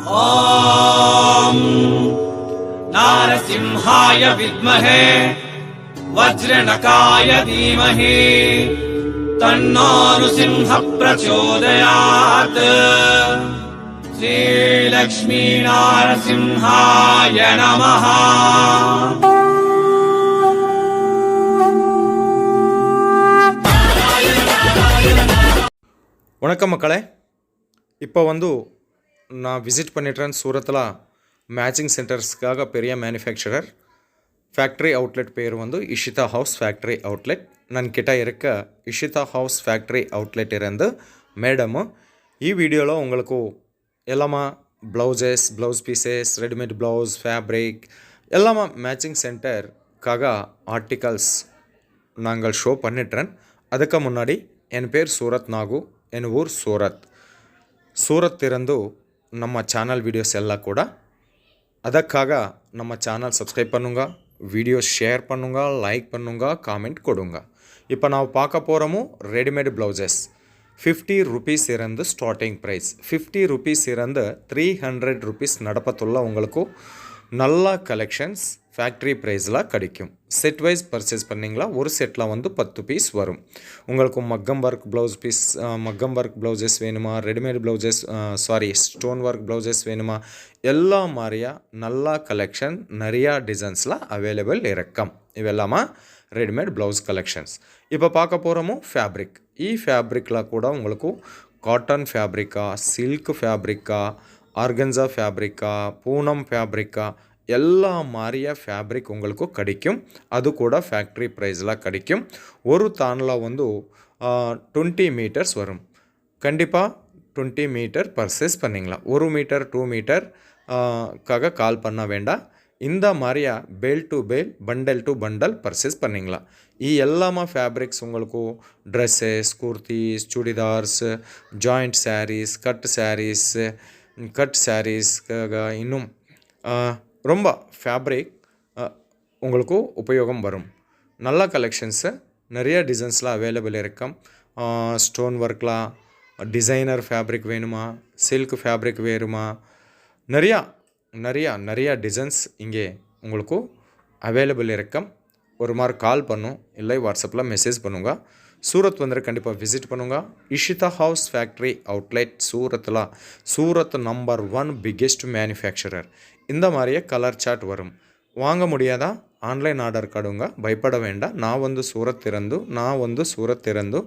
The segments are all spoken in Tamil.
ॐ नारसिंहाय विद्महे वज्रनकाय धीमहि तन्नो नृसिंह प्रचोदयात्। श्रीलक्ष्मी नारसिंहाय नमः। வணக்கம் மக்களே, இப்போ நான் விசிட் பண்ணிட்டேன் சூரத்தில் மேட்சிங் சென்டர்ஸ்க்காக பெரிய மேனுஃபேக்சரர் ஃபேக்ட்ரி அவுட்லெட் பேர் இஷிதா ஹவுஸ் ஃபேக்ட்ரி அவுட்லெட். ನನ್ನ கிட்ட இருக்க இஷிதா ஹவுஸ் ஃபேக்ட்ரி அவுட்லெட் இருந்து மேடமு ಈ ವಿಡಿಯೋలో உங்களுக்கு எல்லாமா blouses, blouse pieces, readymade blouse, fabric எல்லாமா மேட்சிங் சென்டர்க்காக ஆர்டிகல்ஸ் நாங்கள் ஷோ பண்ணிட்டேன். அதுக்கு முன்னாடி என் பேர் சூரத் நாகு, என் ஊர் சூரத். சூரத் இருந்து நம்ம சேனல் வீடியோஸ் எல்லாம் கூட, ಅದಕ್ಕಾக நம்ம சேனல் சப்ஸ்கிரைப் பண்ணுங்க, வீடியோ ஷேர் பண்ணுங்க, லைக் பண்ணுங்க, காமெண்ட் கொடுங்க. இப்போ ನಾವು பார்க்க போகிறோமோ ரெடிமேட் ப்ளவுசஸ் 50 rupees இருந்து ஸ்டார்டிங் ப்ரைஸ். 50 rupees இருந்து 300 rupees நடப்பத்துள்ள உங்களுக்கு நல்ல கலெக்ஷன்ஸ் ஃபேக்ட்ரி ப்ரைஸில் கிடைக்கும். செட் வைஸ் பர்ச்சேஸ் பண்ணிங்களா ஒரு செட்டில் 10 பீஸ் வரும். உங்களுக்கு maggam work blouse piece, maggam work blouses வேணுமா, readymade blouses stone work blouses வேணுமா, எல்லா மாதிரியா நல்ல கலெக்ஷன் நிறையா டிசைன்ஸில் அவைலபிள் இருக்கும். இவெல்லாமா ரெடிமேட் ப்ளவுஸ் கலெக்ஷன்ஸ். இப்போ பார்க்க போகிறோமோ ஃபேப்ரிக். ஃபேப்ரிக்கில் கூட உங்களுக்கு காட்டன் ஃபேப்ரிக்கா, சில்க் ஃபேப்ரிக்கா, ஆர்கன்ஸா ஃபேப்ரிக்கா, பூனம் ஃபேப்ரிக்கா எல்லா மாதிரியா ஃபேப்ரிக் உங்களுக்கு கிடைக்கும். அது கூட ஃபேக்ட்ரி ப்ரைஸில் கிடைக்கும். ஒரு தானில் 20 meters வரும். கண்டிப்பாக 20 meter பர்ச்சேஸ் பண்ணிங்களா. 1 meter 2 meter காக கால் பண்ண வேண்டாம். இந்த மாதிரியா பேல் டு பேல், பண்டல் டு பண்டல் பர்ச்சேஸ் பண்ணிங்களா. எல்லாமா ஃபேப்ரிக்ஸ் உங்களுக்கு dresses, kurtis, churidars, joint saris, cut சாரீஸ்க்காக இன்னும் ரொம்ப ஃபேப்ரிக் உங்களுக்கு உபயோகம் வரும். நல்ல கலெக்ஷன்ஸு நிறைய டிசைன்ஸில் அவைலபிள் இருக்கும். ஸ்டோன் ஒர்க்கில் டிசைனர் ஃபேப்ரிக் வேணுமா, சில்க் ஃபேப்ரிக் வேணுமா, நிறையா டிசைன்ஸ் இங்கே உங்களுக்கு அவைலபிள் இருக்கும். ஒரு மாதிரி கால் பண்ணும், இல்லை வாட்ஸ்அப்பில் மெசேஜ் பண்ணுங்க. சூரத் கண்டிப்பாக விசிட் பண்ணுங்க. இஷிதா ஹவுஸ் ஃபேக்ட்ரி அவுட்லெட் சூரத்தில், சூரத் நம்பர் 1 பிக்கெஸ்ட் மேனுஃபேக்சரர். இந்த மாதிரியே கலர் சார்ட் வரும். வாங்க முடியாதா, ஆன்லைன் ஆர்டர் கொடுங்க, பயப்பட வேண்டாம். நான் சூரத் ಇರಂದು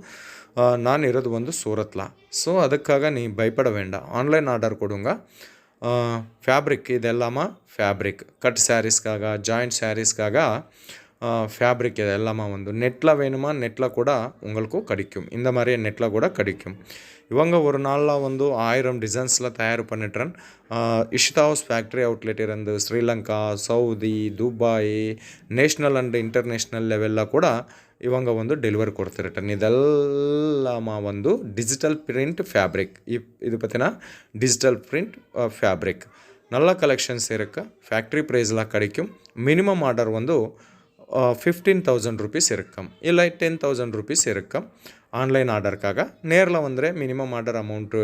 ನಾನು ಇರೋದು ಸೂರತ್ಲ. ಸೊ ಅದಕ್ಕಾಗ ನೀ ಭಯಪಡ வேண்டாம். ಆನ್ಲೈನ್ ಆರ್ಡರ್ ಕೊಡುಂಗ. ಫ್ಯಾಬ್ರಿಕ್ ಇದೆಲ್ಲಮ್ಮ ಫ್ಯಾಬ್ರಿಕ್ ಕಟ್ ಸ್ಯಾರೀಸ್ಗಾಗ, ಜಾಯಿಂಟ್ ಸ್ಯಾರೀಸ್ಗಾಗ ஃபேப்ரிக் இதெல்லாமா நெட்டில் வேணுமா, நெட்டில் கூட உங்களுக்கு கிடைக்கும். இந்த மாதிரியே நெட்டில் கூட கிடைக்கும். இவங்க ஒரு நாளில் 1000 டிசைன்ஸில் தயார் பண்ணிட்டுறேன். இஷிதா ஹவுஸ் ஃபேக்ட்ரி அவுட்லெட் இருந்து Sri Lanka, Saudi, Dubai, national and international லெவலில் கூட இவங்க டெலிவரி கொடுத்துருட்டேன். இதெல்லாமா டிஜிட்டல் பிரிண்ட் ஃபேப்ரிக். இது பார்த்தீங்கன்னா டிஜிட்டல் பிரிண்ட் ஃபேப்ரிக். நல்ல கலெக்ஷன்ஸ் இருக்குது. ஃபேக்ட்ரி ப்ரைஸில் கிடைக்கும். மினிமம் ஆர்டர் 15,000 rupees இருக்கும், இல்லை 10,000 rupees இருக்கும். ஆன்லைன் ஆர்டருக்காக நேரில் மினிமம் ஆர்டர் அமௌண்ட்டு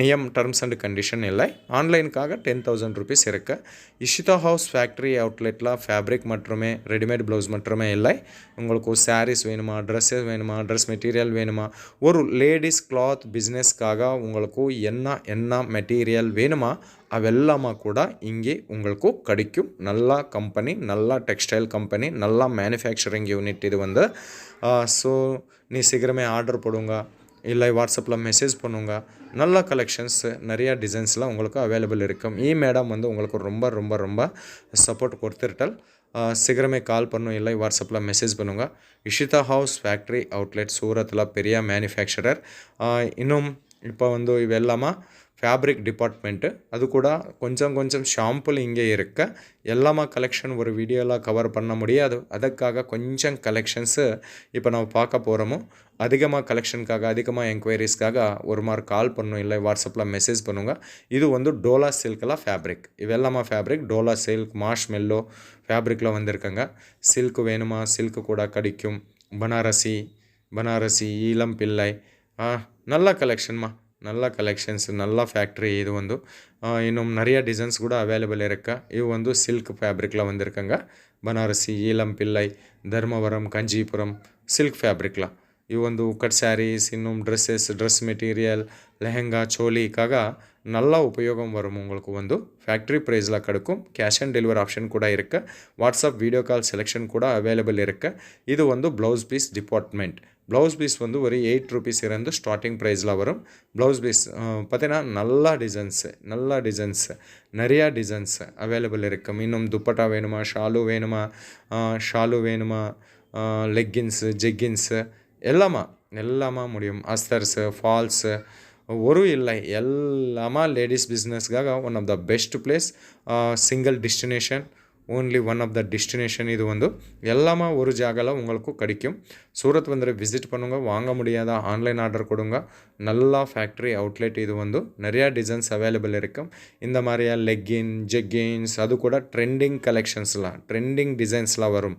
நியம் டர்ம்ஸ் அண்ட் கண்டிஷன் இல்லை. ஆன்லைனுக்காக 10,000 rupees இருக்குது. இஷிதா ஹவுஸ் ஃபேக்ட்ரி அவுட்லெட்டில் ஃபேப்ரிக் மட்டுமே, ரெடிமேட் ப்ளவுஸ் மட்டுமே இல்லை. உங்களுக்கு சாரீஸ் வேணுமா, ட்ரெஸ்ஸஸ் வேணுமா, ட்ரெஸ் மெட்டீரியல் வேணுமா, ஒரு லேடிஸ் கிளாத் பிஸ்னஸ்க்காக உங்களுக்கு என்ன மெட்டீரியல் வேணுமா ಅವೆಲ್ಲಮ್ಮ ಕೂಡ இங்கே உங்களுக்கு கிடைக்கும். நல்ல கம்பெனி, நல்ல டெக்ஸ்டைல் கம்பெனி, நல்ல மேனுஃபேக்சரிங் யூனிட் இது ஸோ நீ சீக்கிரமே ஆர்டர் போடுங்க, இல்லை வாட்ஸ்அப்பில் மெசேஜ் பண்ணுங்க. நல்ல கலெக்ஷன்ஸ் நிறைய டிசைன்ஸ்லாம் உங்களுக்கு அவைலபிள் இருக்கும். மேடம் உங்களுக்கு ரொம்ப ரொம்ப ரொம்ப சப்போர்ட் கொடுத்துருட்டல். சீக்கிரமே கால் பண்ணும், இல்லை வாட்ஸ்அப்பில் மெசேஜ் பண்ணுங்க. இஷிதா ஹவுஸ் ஃபேக்ட்ரி அவுட்லெட் சூரத்தில் பெரிய மேனுஃபேக்சரர். இன்னும் இப்போ இವೆಲ್ಲಮ್ಮ ஃபேப்ரிக் டிபார்ட்மெண்ட்டு. அது கூட கொஞ்சம் ஷாம்பிள் இங்கே இருக்க. எல்லாமா கலெக்ஷன் ஒரு வீடியோவில் கவர் பண்ண முடியாது. அதுக்காக கொஞ்சம் கலெக்ஷன்ஸு இப்போ ನಾವು பார்க்க போகிறோமோ. அதிகமாக கலெக்ஷனுக்காக, அதிகமாக என்கொயரிஸ்க்காக ஒரு மாதிரி கால் பண்ணும், இல்லை வாட்ஸ்அப்பில் மெசேஜ் பண்ணுங்க. இது டோலா சில்கில் ஃபேப்ரிக். இವೆಲ್ಲಮ್ಮ fabric dola silk, marshmallow ஃபேப்ரிக்கில் வந்திருக்கங்க. சில்க் வேணுமா, சில்க் கூட கிடைக்கும். பனாரசி, ஈலம் பிள்ளை நல்ல கலெக்ஷன்மா. நல்ல கலெக்ஷன்ஸ், நல்ல ஃபேக்ட்ரி இது வந்து. இன்னும் நிறைய டிசைன்ஸ் கூட அவைலபிள் இருக்கு. இது வந்து சில்க் ஃபேப்ரிக்கில் வந்திருக்குங்க. பனாரசி, ஈலம் பிள்ளை, தர்மவரம், காஞ்சிபுரம் சில்க் ஃபேப்ரிக்கில் ಇವು ಒಂದು ಕಟ್ ಸ್ಯಾರೀಸ್, இன்னும் ட்ரெஸ்ஸஸ், ட்ரெஸ் மெட்டீரியல், லெஹங்கா, சோலிக்காக நல்லா உபயோகம் வரும். உங்களுக்கு வந்து ஃபேக்ட்ரி ப்ரைஸில் கிடைக்கும். கேஷ் ஆன் டெலிவரி ஆப்ஷன் கூட இருக்குது. வாட்ஸ்அப் வீடியோ கால் செலெக்ஷன் கூட அவைலபிள் இருக்குது. இது வந்து blouse piece department. Blouse piece வந்து ஒரு 8 rupees இருந்து ஸ்டார்டிங் ப்ரைஸில் வரும். ப்ளவுஸ் பீஸ் பார்த்தீங்கன்னா நல்ல டிசைன்ஸு நிறையா டிசைன்ஸ் அவைலபிள் இருக்கும். இன்னும் துப்பட்டா வேணுமா, ஷாலு வேணுமா, லெக்கின்ஸு, ஜெக்கின்ஸு எல்லாமா முடியும். அஸ்தர்ஸு, ஃபால்ஸு ஒரு இல்லை எல்லாமா லேடிஸ் பிஸ்னஸ்க்காக one of the best place. Single destination, only one of the destination. இது வந்து எல்லாமா ஒரு ஜாகால உங்களுக்கு கிடைக்கும். சூரத் வந்து விசிட் பண்ணுங்க. வாங்க முடியாதா ஆன்லைன் ஆர்டர் கொடுங்க. நல்லா ஃபேக்ட்ரி அவுட்லெட். இது வந்து நிறையா டிசைன்ஸ் அவைலபிள் இருக்கும். இந்த மாதிரியா லெக்கின், ஜெக்கின்ஸ் அது கூட ட்ரெண்டிங் கலெக்ஷன்ஸ்லாம், ட்ரெண்டிங் டிசைன்ஸ்லாம் வரும்.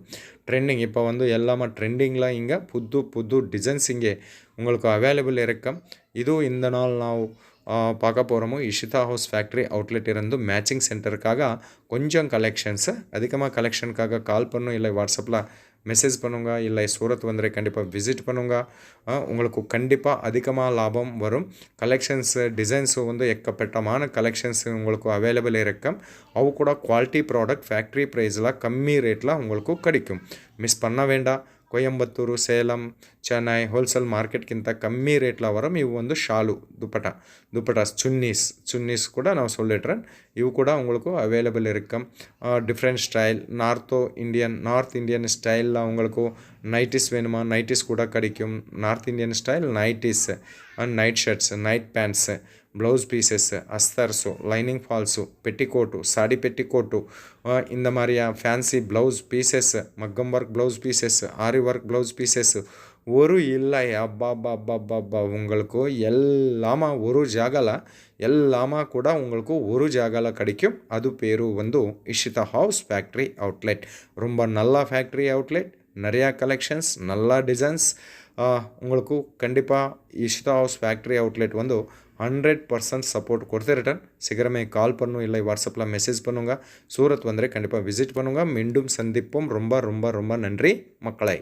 ட்ரெண்டிங் இப்போ வந்து எல்லாமா ட்ரெண்டிங்லாம் இங்கே புது டிசைன்ஸ் இங்கே உங்களுக்கு அவைலபிள் இருக்கும். ಇದು இந்த நாள் ನಾವು பார்க்க போகிறோமோ இஷிதா ஹவுஸ் ஃபேக்ட்ரி அவுட்லெட் இருந்து மேட்சிங் சென்டருக்காக கொஞ்சம் கலெக்ஷன்ஸு அதிகமாக கலெக்ஷனுக்காக கால் பண்ணும், இல்லை வாட்ஸ்அப்பில் மெசேஜ் பண்ணுங்க, இல்லை சூரத் வந்து கண்டிப்பாக விசிட் பண்ணுங்க. உங்களுக்கு கண்டிப்பாக அதிகமாக லாபம் வரும். கலெக்ஷன்ஸு டிசைன்ஸு வந்து எக்கப்பட்டமான கலெக்ஷன்ஸு உங்களுக்கு அவைலபிள் இருக்கும். அವು கூட குவாலிட்டி ப்ராடக்ட் ஃபேக்ட்ரி ப்ரைஸில் கம்மி ரேட்டில் உங்களுக்கு கிடைக்கும். மிஸ் பண்ண வேண்டாம். ಕೊಯಂಬತ್ತೂರು, ಸೇಲಂ, ಚೆನ್ನೈ ಹೋಲ್ಸೇಲ್ ಮಾರ್ಕೆಟ್ಗಿಂತ ಕಮ್ಮಿ ರೇಟ್ಲ ವರಂ. ಇವು ಒಂದು ಶಾಲು துப்பட்டாஸ், சுன்னிஸ் கூட நான் சொல்லிடுறேன். இவு கூட உங்களுக்கு அவைலபிள் இருக்கும். டிஃப்ரெண்ட் ஸ்டைல், நார்த் இந்தியன் ஸ்டைலில் உங்களுக்கு நைட்டிஸ் வேணுமா, நைட்டிஸ் கூட கிடைக்கும். North Indian style nighties and night shirts, night pants, blouse pieces, அஸ்தர்ஸு, lining falls, petticoat, sari petticoat, இந்த மாதிரியா ஃபேன்சி ப்ளவுஸ் பீசஸ்ஸு, மக்கம் ஒர்க் ப்ளவுஸ் பீசஸ்ஸு, ஆரி ஒர்க் ப்ளவுஸ் பீசஸ்ஸு ஒரு இல்லை. அப்பா உங்களுக்கு எல்லாமா ஒரு ஜாகால எல்லாமா கூட உங்களுக்கு ஒரு ஜாகால கிடைக்கும். அது பேரு வந்து இஷிதா ஹவுஸ் ஃபேக்ட்ரி அவுட்லெட். ரொம்ப நல்ல ஃபேக்ட்ரி அவுட்லெட், நிறையா கலெக்ஷன்ஸ், நல்லா டிசைன்ஸ். உங்களுக்கு கண்டிப்பாக இஷிதா ஹவுஸ் ஃபேக்ட்ரி அவுட்லெட் வந்து 100% சப்போர்ட் கொடுத்துருட்டேன். சீக்கிரமே கால் பண்ணும், இல்லை வாட்ஸ்அப்பில் மெசேஜ் பண்ணுங்க. சூரத் வந்து கண்டிப்பாக விசிட் பண்ணுங்க. மீண்டும் சந்திப்போம். ரொம்ப ரொம்ப ரொம்ப நன்றி மக்களை.